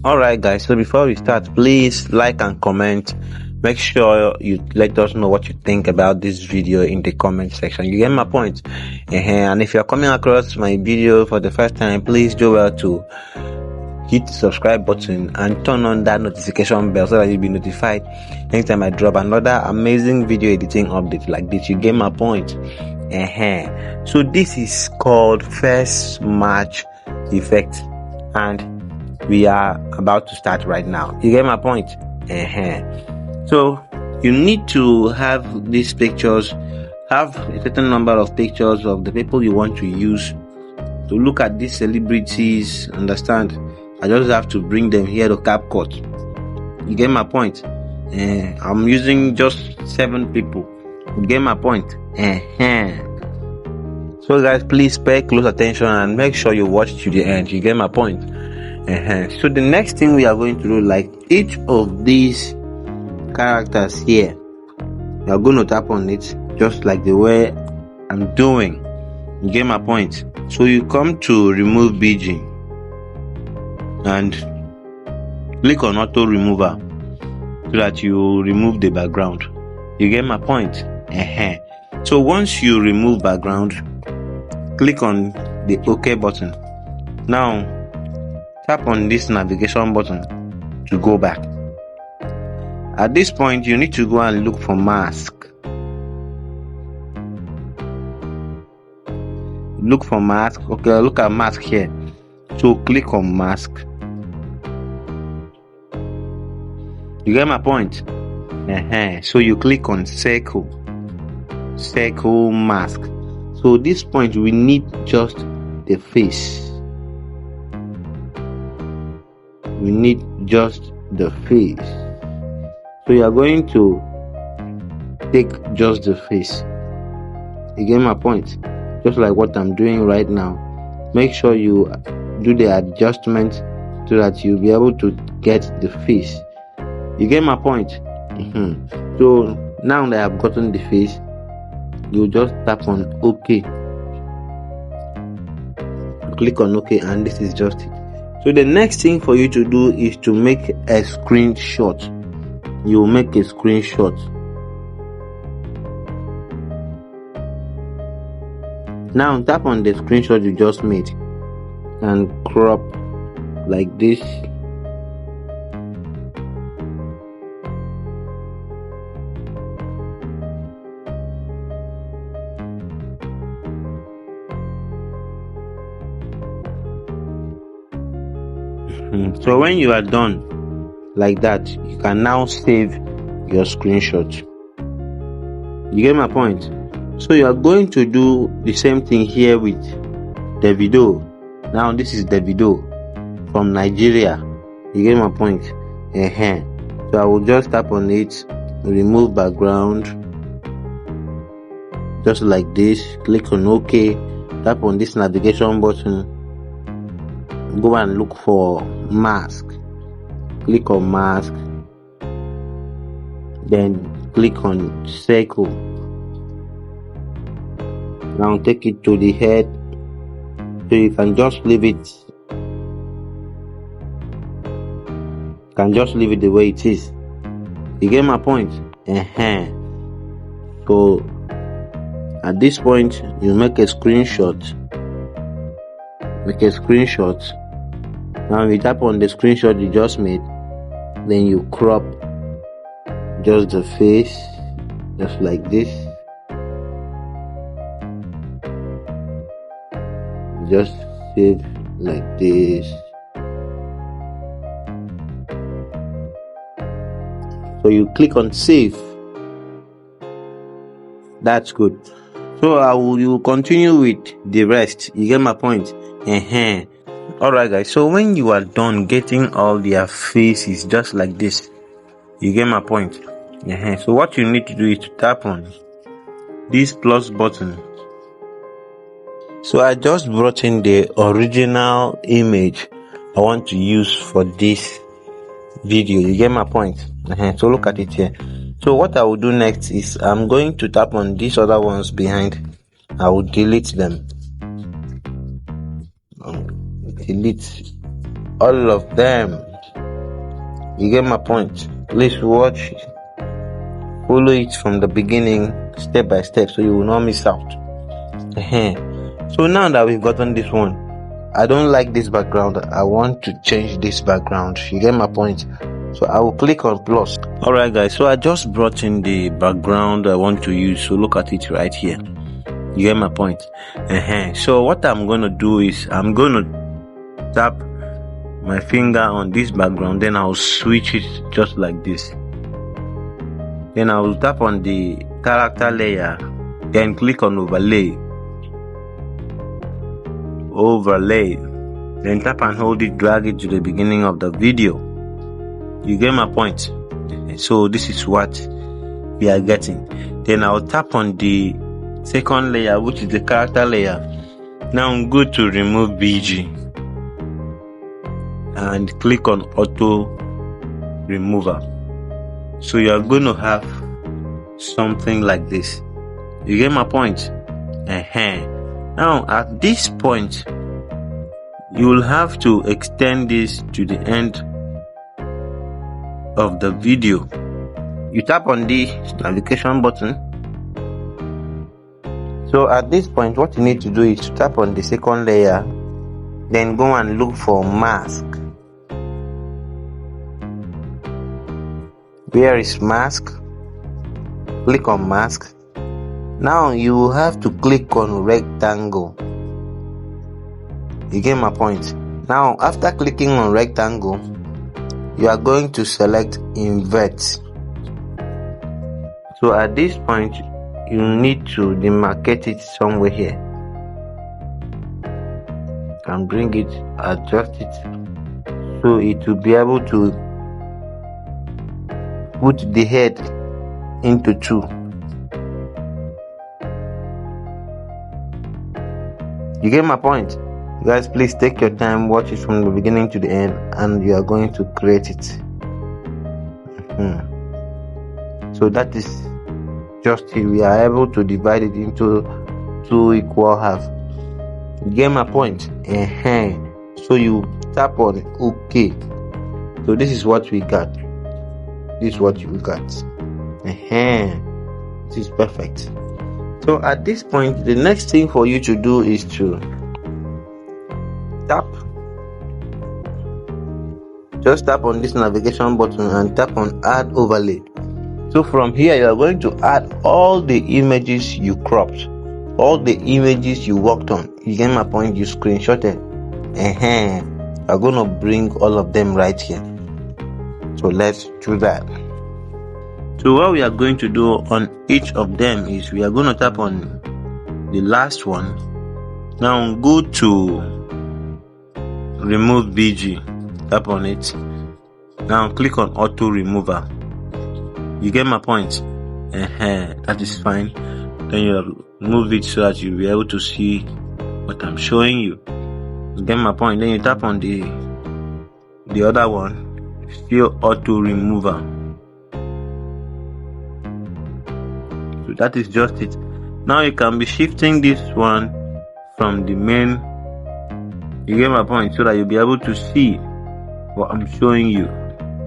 Alright guys, so before we start, please like and comment. Make sure you let us know what you think about this video in the comment section. You get my point? And if you're coming across my video for the first time, please do well to hit the subscribe button and turn on that notification bell so that you'll be notified anytime I drop another amazing video editing update like this. You get my point? So this is called first match effect, and we are about to start right now. You get my point? So you need to have these pictures, have a certain number of pictures of the people you want to use to look at these celebrities. Understand? I just have to bring them here to Capcut. You get my point? I'm using just 7 people. You get my point? So guys, please pay close attention and make sure you watch to the end. You get my point? So the next thing we are going to do, like each of these characters here, you are going to tap on it just like the way I'm doing. You get my point? So you come to remove BG and click on auto remover so that you remove the background. You get my point? So once you remove background, click on the OK button. Now tap on this navigation button to go back. At this point, you need to go and look for mask. Look for mask. Okay, look at mask here. So click on mask. You get my point? So you click on circle mask. So at this point, we need just the face. We need just the face. So you are going to take just the face. You get my point? Just like what I'm doing right now. Make sure you do the adjustment so that you'll be able to get the face. You get my point? So now that I've gotten the face, you just tap on OK. Click on OK, and this is just it. So the next thing for you to do is to make a screenshot. You make a screenshot. Now tap on the screenshot you just made and crop like this. So when you are done like that, you can now save your screenshot. You get my point? So you are going to do the same thing here with the video. Now this is the video from Nigeria. You get my point? So I will just tap on it, remove background, just like this. Click on OK. Tap on this navigation button. Go and look for mask. Click on mask, then click on circle. Now take it to the head, so you can just leave it. The way it is. You get my point? So at this point, you make a screenshot. Now you tap on the screenshot you just made, then you crop just the face, just like this. Just save like this. So you click on save. That's good. So you will continue with the rest. You get my point? Alright guys, so when you are done getting all their faces just like this, you get my point? So what you need to do is to tap on this plus button. So I just brought in the original image I want to use for this video. You get my point? So look at it here. So what I will do next is I'm going to tap on these other ones behind. I will delete them. Delete all of them. You get my point? Please watch, follow it from the beginning, step by step, so you will not miss out. So now that we've gotten this one, I don't like this background. I want to change this background. You get my point? So I will click on plus. Alright guys, so I just brought in the background I want to use. So look at it right here. You get my point? So what I'm going to do is I'm going to tap my finger on this background, then I'll switch it just like this. Then I will tap on the character layer, then click on overlay, then tap and hold it, drag it to the beginning of the video. You get my point? So this is what we are getting. Then I'll tap on the second layer, which is the character layer. Now I'm going to remove BG and click on auto remover. So you are going to have something like this. You get my point? Now at this point, you will have to extend this to the end of the video. You tap on the navigation button. So at this point, what you need to do is to tap on the second layer, then go and look for mask. Where is mask? Click on mask. Now you will have to click on rectangle. You get my point? Now after clicking on rectangle, you are going to select invert. So at this point, you need to demarcate it somewhere here and bring it, adjust it so it will be able to put the head into two. You get my point? Guys, please take your time, watch it from the beginning to the end, and you are going to create it. So that is just it. We are able to divide it into two equal halves. You get my point? So you tap on OK. So this is what we got. This is what you got. This is perfect. So at this point, the next thing for you to do is to just tap on this navigation button and tap on add overlay. So from here, you are going to add all the images you cropped, all the images you worked on. You get my point? You screenshotted. I'm going to bring all of them right here. So let's do that. So what we are going to do on each of them is we are going to tap on the last one. Now go to remove BG, tap on it. Now click on auto remover. You get my point? That is fine. Then you move it so that you'll be able to see what I'm showing you. You get my point? Then you tap on the other one, still auto remover. So that is just it. Now you can be shifting this one from the main. You get my point? So that you'll be able to see what I'm showing you.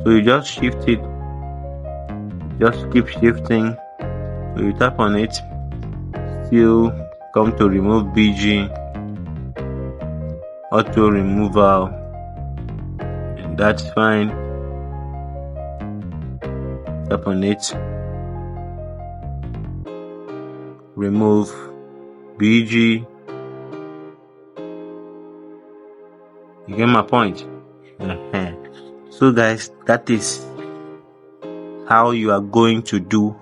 So you just shift it, just keep shifting. So you tap on it, still come to remove BG, auto removal, and that's fine. Tap on it, remove BG. You get my point? So guys, that is how you are going to do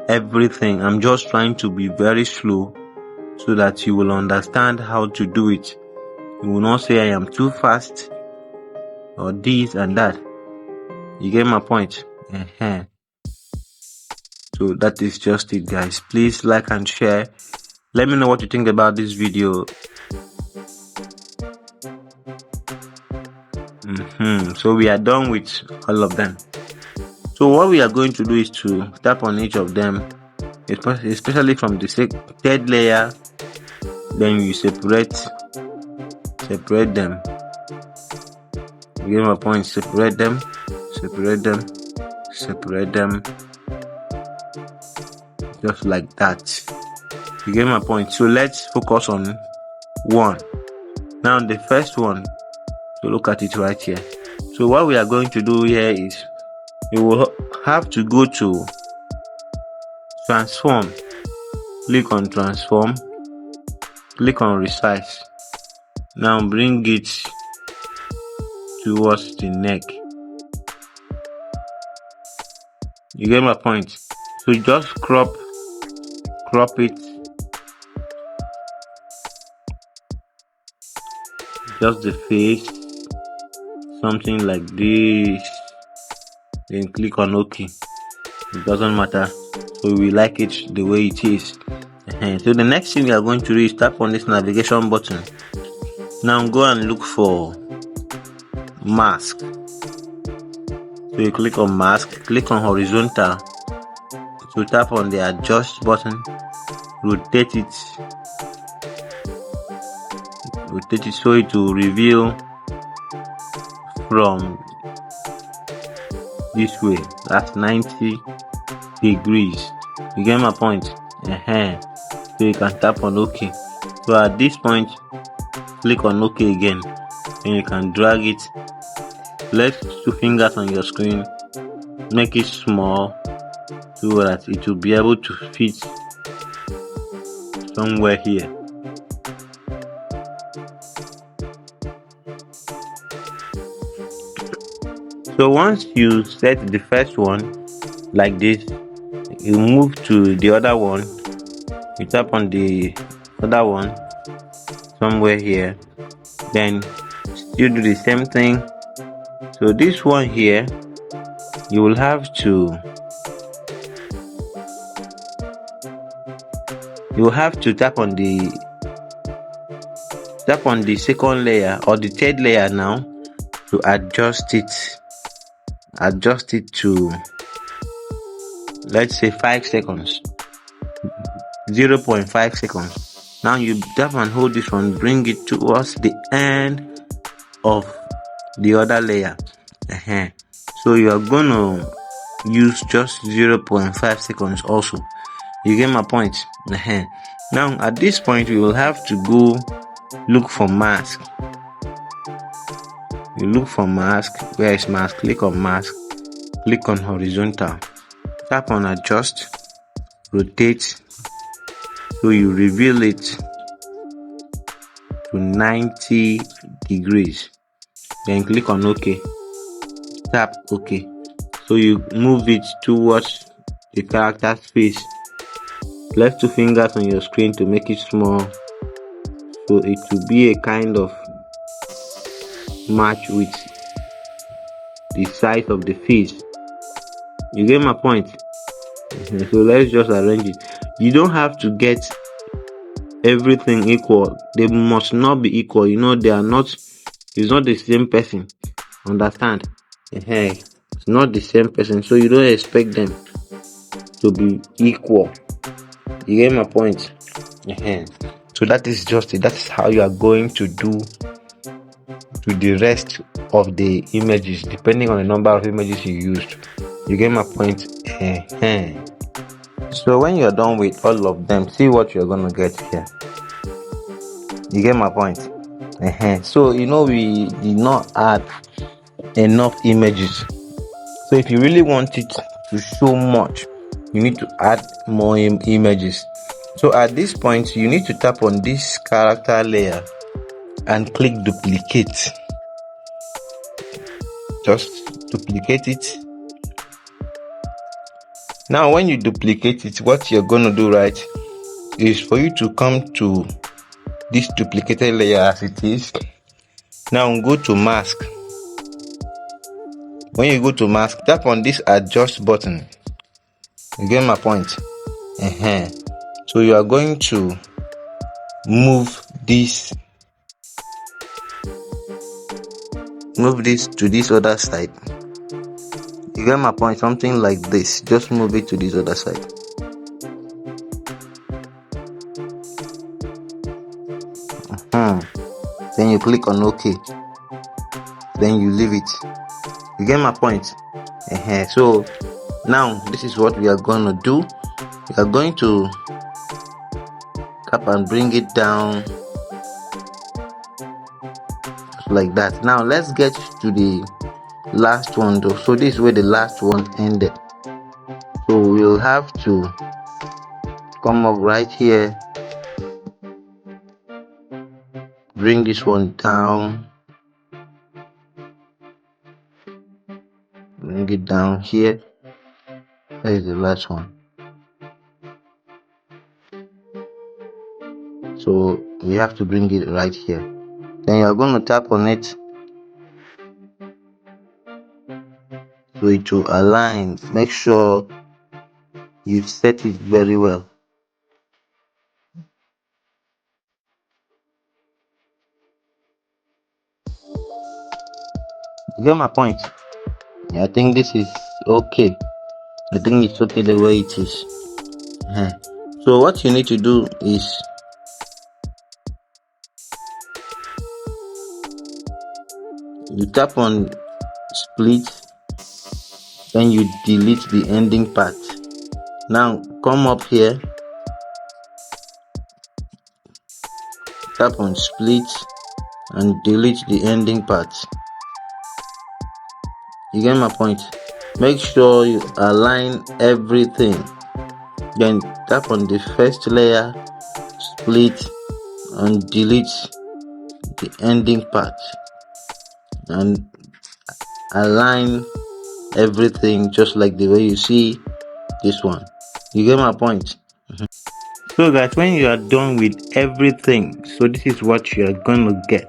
everything. I'm just trying to be very slow so that you will understand how to do it. You will not say I am too fast or this and that. You get my point? So that is just it, guys. Please like and share. Let me know what you think about this video. So we are done with all of them. So what we are going to do is to tap on each of them, especially from the third layer. Then you separate them. You get my point? Separate them. separate them just like that. You get my point? So let's focus on one. Now the first one, so look at it right here. So what we are going to do here is we will have to go to transform, click on transform, click on resize. Now bring it towards the neck. You get my point? So just crop it, just the face, something like this, then click on OK. It doesn't matter, so we like it the way it is. So the next thing we are going to do is tap on this navigation button. Now go and look for mask. So you click on mask, click on horizontal, so tap on the adjust button, rotate it so it will reveal from this way. That's 90 degrees. You get my point? So you can tap on OK. So at this point, click on OK again, and you can drag it. Place 2 fingers on your screen, make it small so that it will be able to fit somewhere here. So once you set the first one like this, you move to the other one, you tap on the other one somewhere here, then still do the same thing. So this one here, you will have to tap on the second layer or the third layer now to adjust it to, let's say, 5 seconds, 0.5 seconds. Now you tap and hold this one, bring it towards the end of the other layer. So you are gonna use just 0.5 seconds also. You get my point? Now at this point we will have to go look for mask. You look for mask. Where is mask? Click on mask, click on horizontal, tap on adjust, rotate, so you reveal it to 90 degrees. Then click on OK, tap OK. So you move it towards the character's face. Place 2 fingers on your screen to make it small, so it will be a kind of match with the size of the face. You get my point? So let's just arrange it. You don't have to get everything equal. They must not be equal. They are not. It's not the same person. Understand? It's not the same person, so you don't expect them to be equal. You get my point? So that is just it. That is how you are going to do to the rest of the images, depending on the number of images you used. You get my point? So when you're done with all of them, see what you're gonna get here. You get my point? So we did not add enough images. So if you really want it to show much, you need to add more images. So at this point, you need to tap on this character layer and click duplicate. Just duplicate it. Now when you duplicate it, what you're going to do right is for you to come to this duplicated layer as it is. Now go to mask. When you go to mask, tap on this adjust button. You get my point? So you are going to move this to this other side. You get my point? Something like this. Just move it to this other side. Then you click on OK. Then you leave it. You get my point? So now this is what we are going to do. We are going to tap and bring it down like that. Now let's get to the last one though. So this is where the last one ended. So we'll have to come up right here, bring this one down, bring it down here. That is the last one. So we have to bring it right here. Then you are going to tap on it so it will align. Make sure you set it very well. You get my point? I think this is okay. I think it's okay the way it is. So what you need to do is you tap on split, then you delete the ending part. Now come up here, tap on split and delete the ending part. You get my point? Make sure you align everything. Then tap on the first layer, split and delete the ending part and align everything just like the way you see this one. You get my point? So guys, when you are done with everything, so this is what you are going to get.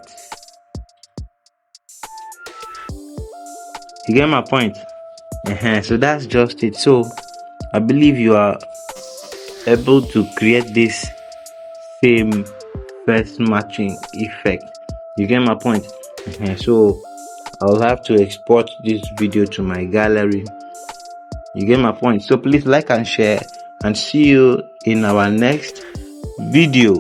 You get my point? So that's just it. So I believe you are able to create this same first matching effect. You get my point? So I'll have to export this video to my gallery. You get my point? So please like and share, and see you in our next video.